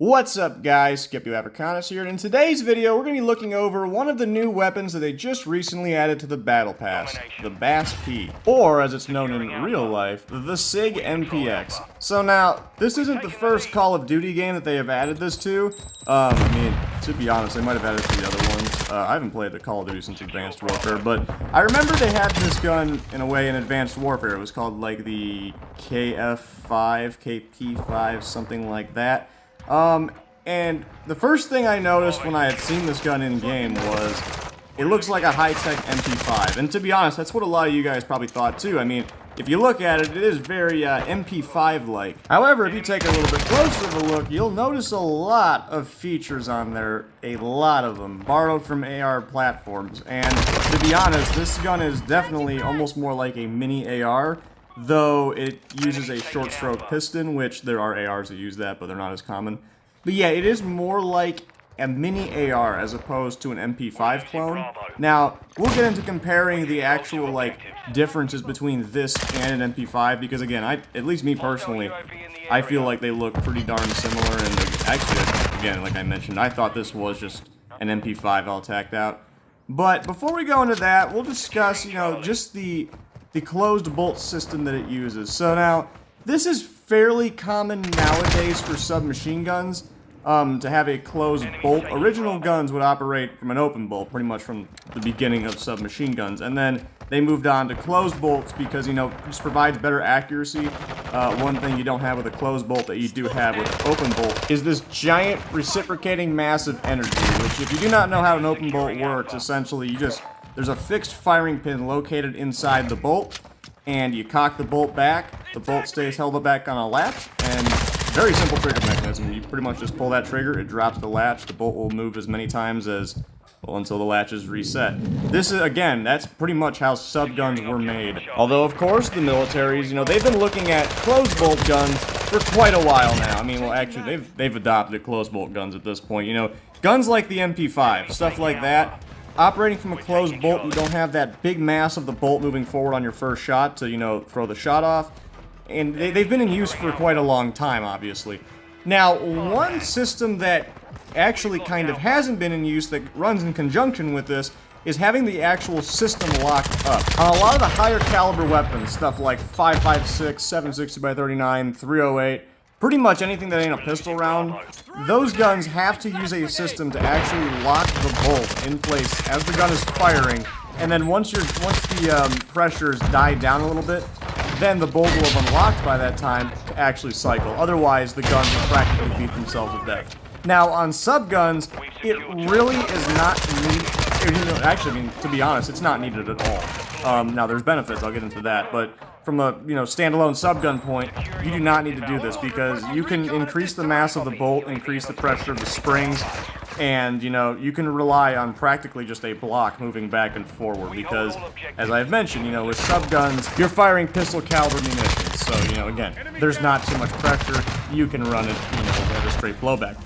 What's up guys, Skip Africanus here, and in today's video we're going to be looking over one of the new weapons that they just recently added to the Battle Pass, the BAS-P, or as it's known in real life, the SIG MPX. So now, this isn't the first Call of Duty game that they have added this to. I mean, to be honest, they might have added it to the other ones. I haven't played the Call of Duty since Advanced Warfare, but I remember they had this gun, in a way, in Advanced Warfare. It was called like the KF5, KP5, something like that. And the first thing I noticed when I had seen this gun in game was it looks like a high-tech MP5. And to be honest, that's what a lot of you guys probably thought too. I mean, if you look at it, it is very MP5-like. However, if you take a little bit closer of a look, you'll notice a lot of features on there, a lot of them, borrowed from AR platforms. And to be honest, this gun is definitely almost more like a mini AR. Though it uses a short stroke piston, which there are ARs that use that, but they're not as common. But yeah, it is more like a mini AR as opposed to an MP5 clone. Now, we'll get into comparing the actual, like, differences between this and an MP5, because again, at least me personally, I feel like they look pretty darn similar, and actually, again, like I mentioned, I thought this was just an MP5 all tacked out. But before we go into that, we'll discuss, you know, just the closed bolt system that it uses. So now, this is fairly common nowadays for submachine guns, to have a closed bolt. Original guns would operate from an open bolt, pretty much from the beginning of submachine guns, and then they moved on to closed bolts because, you know, it just provides better accuracy. One thing you don't have with a closed bolt that you do have with an open bolt is this giant reciprocating mass of energy, which if you do not know how an open bolt works, essentially there's a fixed firing pin located inside the bolt, and you cock the bolt back, the bolt stays held back on a latch, and very simple trigger mechanism. You pretty much just pull that trigger, it drops the latch, the bolt will move as many times as, well, until the latch is reset. This is, again, that's pretty much how subguns were made. Although, of course, the militaries, you know, they've been looking at closed bolt guns for quite a while now. I mean, well, actually, they've adopted closed bolt guns at this point. You know, guns like the MP5, stuff like that, operating from a closed bolt, you don't have that big mass of the bolt moving forward on your first shot to, you know, throw the shot off. And they've been in use for quite a long time, obviously. Now, one system that actually kind of hasn't been in use that runs in conjunction with this is having the actual system locked up. On a lot of the higher caliber weapons, stuff like 5.56, 7.60x39, 308, pretty much anything that ain't a pistol round, those guns have to use a system to actually lock the bolt in place as the gun is firing, and then once the pressures die down a little bit, then the bolt will have unlocked by that time to actually cycle. Otherwise, the guns will practically beat themselves to death. Now, on subguns, it really is not needed. Actually, I mean, to be honest, it's not needed at all. Now, there's benefits, I'll get into that, but from a, you know, standalone subgun point, you do not need to do this because you can increase the mass of the bolt, increase the pressure of the springs, and, you know, you can rely on practically just a block moving back and forward because, as I've mentioned, you know, with subguns, you're firing pistol caliber munitions, so, you know, again, there's not too much pressure, you can run it, you know, at a straight blowback.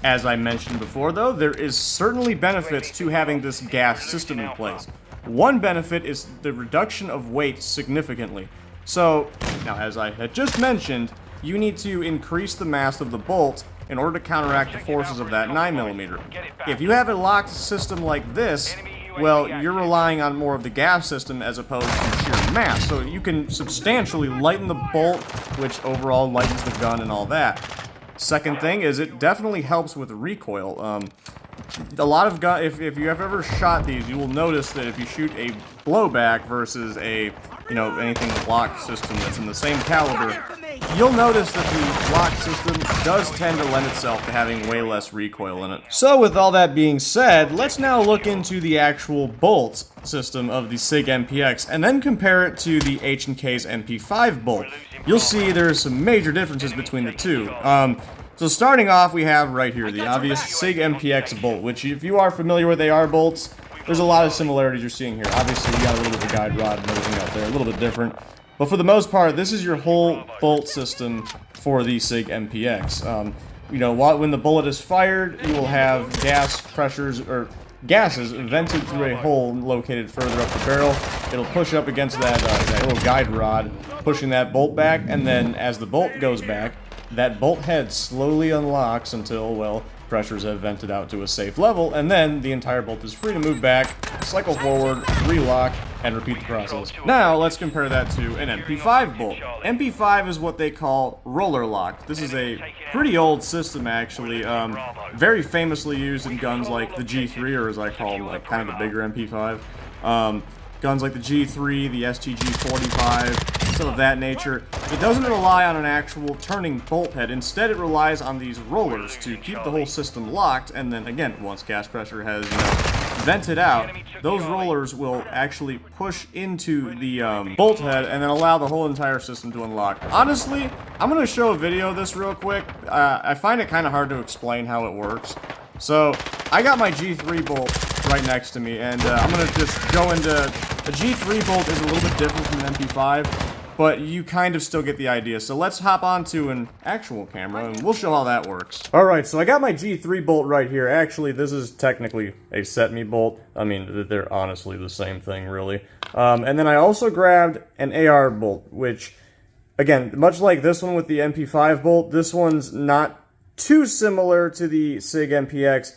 As I mentioned before, though, there is certainly benefits to having this gas system in place. One benefit is the reduction of weight significantly. So, now as I had just mentioned, you need to increase the mass of the bolt in order to counteract the forces of that 9mm. If you have a locked system like this, well, you're relying on more of the gas system as opposed to sheer mass. So you can substantially lighten the bolt, which overall lightens the gun and all that. Second thing is it definitely helps with recoil. A lot of guns, if you have ever shot these, you will notice that if you shoot a blowback versus a, you know, anything locked system that's in the same caliber, you'll notice that the locked system does tend to lend itself to having way less recoil in it. So with all that being said, let's now look into the actual bolt system of the SIG MPX and then compare it to the H&K's MP5 bolt. You'll see there's some major differences between the two. So starting off, we have right here the obvious SIG MPX bolt, which if you are familiar with AR bolts, there's a lot of similarities you're seeing here. Obviously, you got a little bit of a guide rod and everything out there, a little bit different. But for the most part, this is your whole bolt system for the SIG MPX. You know, when the bullet is fired, you will have gas pressures, or gases vented through a hole located further up the barrel. It'll push up against that little guide rod, pushing that bolt back, and then as the bolt goes back, that bolt head slowly unlocks until, well, pressures have vented out to a safe level, and then the entire bolt is free to move back, cycle forward, relock, and repeat the process. Now, let's compare that to an MP5 bolt. MP5 is what they call roller locked. This is a pretty old system, actually, very famously used in guns like the G3, or as I call them, like kind of the bigger MP5. Guns like the G3, the STG-45, some of that nature. It doesn't rely on an actual turning bolt head. Instead, it relies on these rollers to keep the whole system locked, and then, again, once gas pressure has, vented out, those rollers will actually push into the bolt head and then allow the whole entire system to unlock. Honestly, I'm going to show a video of this real quick. I find it kind of hard to explain how it works. So, I got my G3 bolt right next to me, and I'm going to just go into... A G3 bolt is a little bit different from an MP5, but you kind of still get the idea. So let's hop onto an actual camera, and we'll show how that works. Alright, so I got my G3 bolt right here. Actually, this is technically a set-me bolt. I mean, they're honestly the same thing, really. And then I also grabbed an AR bolt, which, again, much like this one with the MP5 bolt, this one's not too similar to the SIG MPX,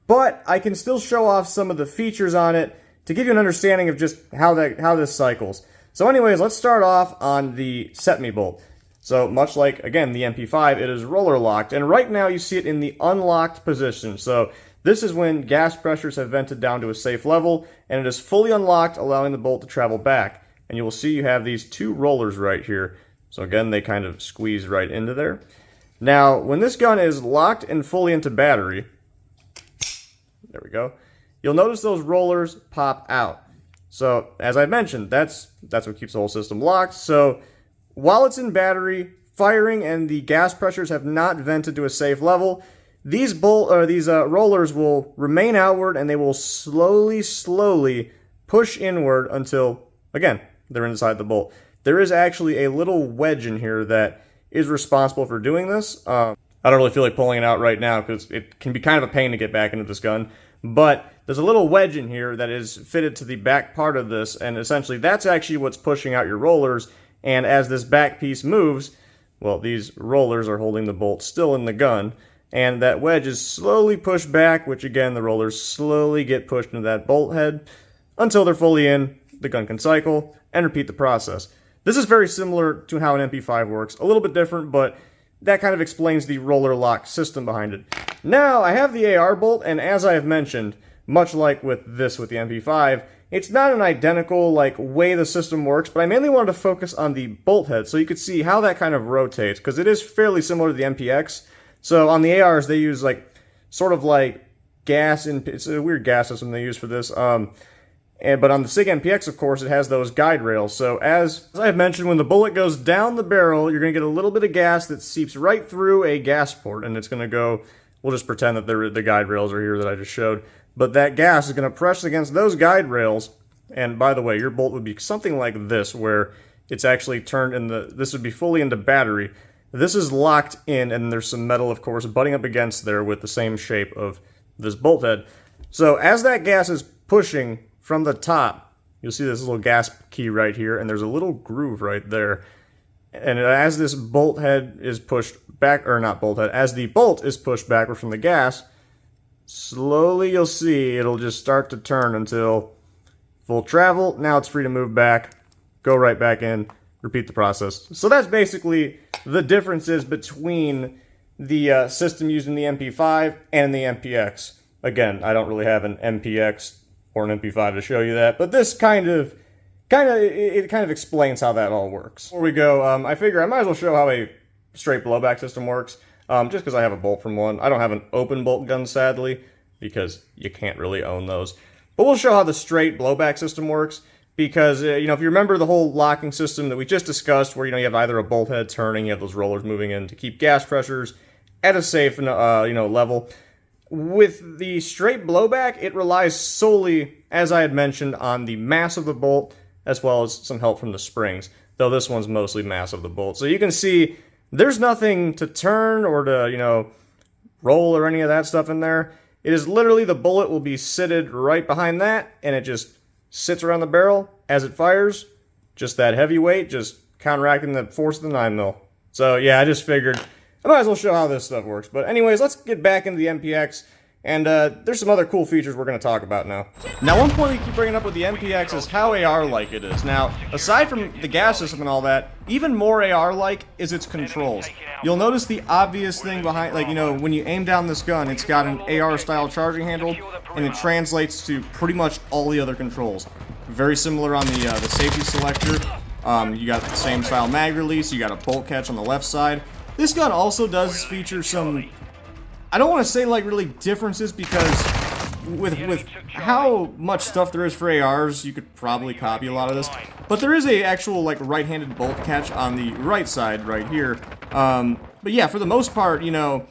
but I can still show off some of the features on it to give you an understanding of just how this cycles. So anyways, let's start off on the set-me bolt. So much like, again, the MP5, it is roller locked, and right now you see it in the unlocked position. So this is when gas pressures have vented down to a safe level, and it is fully unlocked, allowing the bolt to travel back. And you will see you have these two rollers right here. So again, they kind of squeeze right into there. Now, when this gun is locked and fully into battery, there we go, you'll notice those rollers pop out. So, as I mentioned, that's what keeps the whole system locked. So, while it's in battery, firing and the gas pressures have not vented to a safe level, these rollers will remain outward, and they will slowly push inward until, again, they're inside the bolt. There is actually a little wedge in here that is responsible for doing this. I don't really feel like pulling it out right now because it can be kind of a pain to get back into this gun. But there's a little wedge in here that is fitted to the back part of this, and essentially that's actually what's pushing out your rollers. And as this back piece moves, well, these rollers are holding the bolt still in the gun, and that wedge is slowly pushed back, which again, the rollers slowly get pushed into that bolt head until they're fully in. The gun can cycle and repeat the process. This is very similar to how an MP5 works, a little bit different, but that kind of explains the roller lock system behind it. Now, I have the AR bolt, and as I have mentioned, much like with the MP5, it's not an identical way the system works, but I mainly wanted to focus on the bolt head so you could see how that kind of rotates, because it is fairly similar to the MPX. So on the ARs, they use sort of gas, it's a weird gas system they use for this. But on the SIG MPX, of course, it has those guide rails. So as I have mentioned, when the bullet goes down the barrel, you're going to get a little bit of gas that seeps right through a gas port, and it's going to go, we'll just pretend that the guide rails are here that I just showed. But that gas is going to press against those guide rails, and by the way, your bolt would be something like this, where it's actually turned in this would be fully into battery. This is locked in, and there's some metal, of course, butting up against there with the same shape of this bolt head. So as that gas is pushing from the top, you'll see this little gas key right here, and there's a little groove right there. And as this bolt head is pushed back, or not bolt head, as the bolt is pushed backward from the gas, slowly you'll see it'll just start to turn until full travel. Now it's free to move back, go right back in, repeat the process. So that's basically the differences between the system used in the MP5 and the MPX. Again, I don't really have an MPX or an MP5 to show you that, but this kind of explains how that all works. Before we go, I figure I might as well show how a straight blowback system works, just because I have a bolt from one. I don't have an open bolt gun, sadly, because you can't really own those. But we'll show how the straight blowback system works, because, if you remember the whole locking system that we just discussed, where, you have either a bolt head turning, you have those rollers moving in to keep gas pressures at a safe, level. With the straight blowback, it relies solely, as I had mentioned, on the mass of the bolt, as well as some help from the springs, though this one's mostly mass of the bolt. So you can see there's nothing to turn or to, roll or any of that stuff in there. It is literally the bullet will be sitted right behind that, and it just sits around the barrel as it fires. Just that heavy weight, just counteracting the force of the 9mm. So yeah, I just figured I might as well show how this stuff works. But anyways, let's get back into the MPX. And there's some other cool features we're going to talk about now. Now, one point we keep bringing up with the MPX is how AR-like it is. Now, aside from the gas system and all that, even more AR-like is its controls. You'll notice the obvious thing behind, like, you know, when you aim down this gun, it's got an AR-style charging handle, and it translates to pretty much all the other controls. Very similar on the safety selector. You got the same style mag release, you got a bolt catch on the left side. This gun also does feature some, I don't want to say like really differences, because with how much stuff there is for ARs, you could probably copy a lot of this. But there is a actual like right-handed bolt catch on the right side right here. But yeah, for the most part, you know,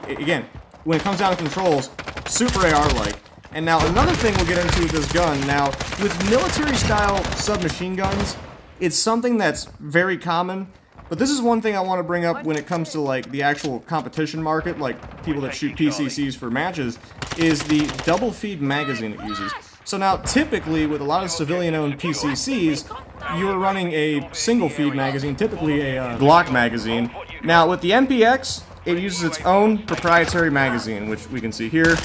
again, when it comes down to controls, super AR-like. And now another thing we'll get into with this gun, now with military-style submachine guns, it's something that's very common. But this is one thing I want to bring up when it comes to like the actual competition market, like people that shoot PCCs for matches, is the double feed magazine it uses. So now typically with a lot of civilian-owned PCCs, you're running a single feed magazine, typically a Glock magazine. Now with the MPX, it uses its own proprietary magazine, which we can see here.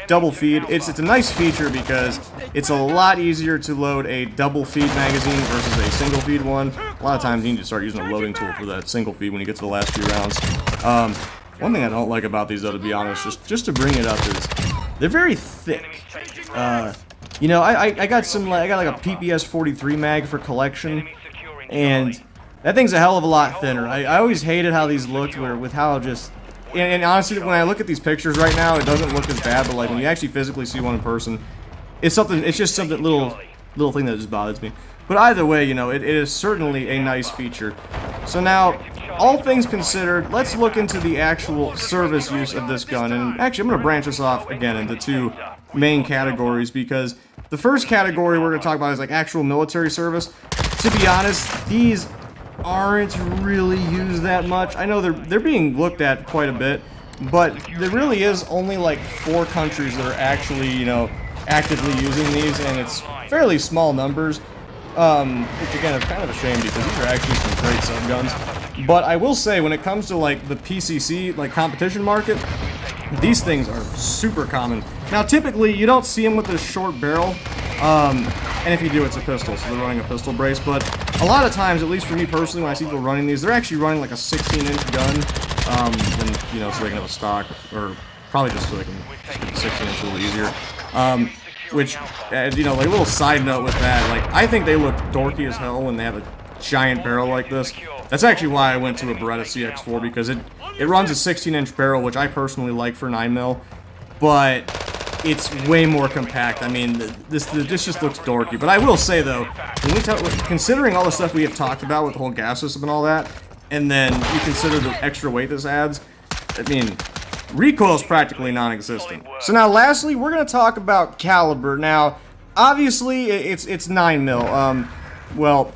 Double feed. It's a nice feature because it's a lot easier to load a double feed magazine versus a single feed one. A lot of times you need to start using a loading tool for that single feed when you get to the last few rounds. One thing I don't like about these, though, to be honest, just to bring it up, is they're very thick. You know, I got like a PPS 43 mag for collection, and that thing's a hell of a lot thinner. I always hated how these looked, with how just. And honestly, when I look at these pictures right now, it doesn't look as bad. But like when you actually physically see one in person, it's something. It's just something little thing that just bothers me. But either way, you know, it is certainly a nice feature. So now, all things considered, let's look into the actual service use of this gun. And actually, I'm going to branch this off again into two main categories, because the first category we're going to talk about is like actual military service. To be honest, these aren't really used that much. I know they're being looked at quite a bit, but there really is only like 4 countries that are actually, you know, actively using these, and it's fairly small numbers. Which again is kind of a shame, because these are actually some great subguns. But I will say, when it comes to like the PCC like competition market, these things are super common. Now typically you don't see them with this short barrel. And if you do, it's a pistol, so they're running a pistol brace. But a lot of times, at least for me personally, when I see people running these, they're actually running like a 16-inch gun, and, you know, so they can have a stock, or probably just so they can get the 16-inch a little easier. Which, you know, like a little side note with that, like, I think they look dorky as hell when they have a giant barrel like this. That's actually why I went to a Beretta CX4, because it runs a 16-inch barrel, which I personally like for 9mm, but it's way more compact. I mean, this just looks dorky. But I will say, though, when we considering all the stuff we have talked about with the whole gas system and all that, and then you consider the extra weight this adds, I mean, recoil is practically non-existent. So now, lastly, we're going to talk about caliber. Now, obviously, it's 9mm. Well,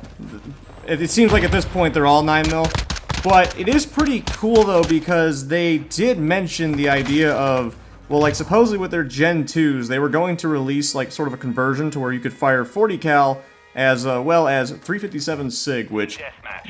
it seems like at this point they're all 9mm. But it is pretty cool, though, because they did mention the idea of, well, like, supposedly with their Gen 2s, they were going to release, like, sort of a conversion to where you could fire 40 cal as well as 357 SIG, which,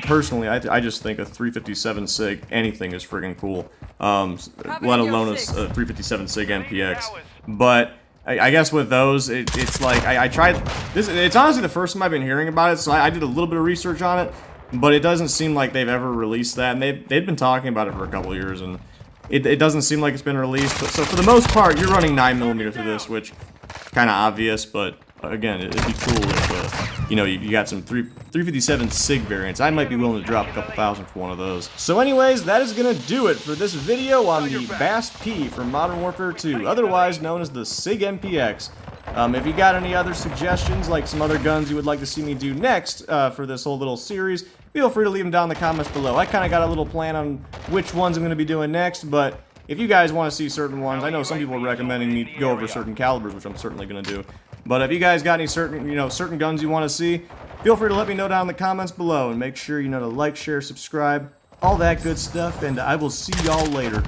personally, I just think a 357 SIG, anything is friggin' cool, let alone a 357 SIG MPX. But I guess with those, it's like, I tried, it's honestly the first time I've been hearing about it, so I did a little bit of research on it, but it doesn't seem like they've ever released that, and they've been talking about it for a couple of years, and it doesn't seem like it's been released. But so for the most part, you're running 9mm through this, which kind of obvious, but again, it'd be cool if, you know, you got some 357 SIG variants. I might be willing to drop a couple thousand for one of those. So anyways, that is going to do it for this video on the BAS-P from Modern Warfare 2, otherwise known as the SIG MPX. If you got any other suggestions, like some other guns you would like to see me do next for this whole little series, feel free to leave them down in the comments below. I kind of got a little plan on which ones I'm going to be doing next, but if you guys want to see certain ones, I know some people are recommending me go over certain calibers, which I'm certainly going to do. But if you guys got any certain guns you want to see, feel free to let me know down in the comments below, and make sure, you know, to like, share, subscribe, all that good stuff, and I will see y'all later.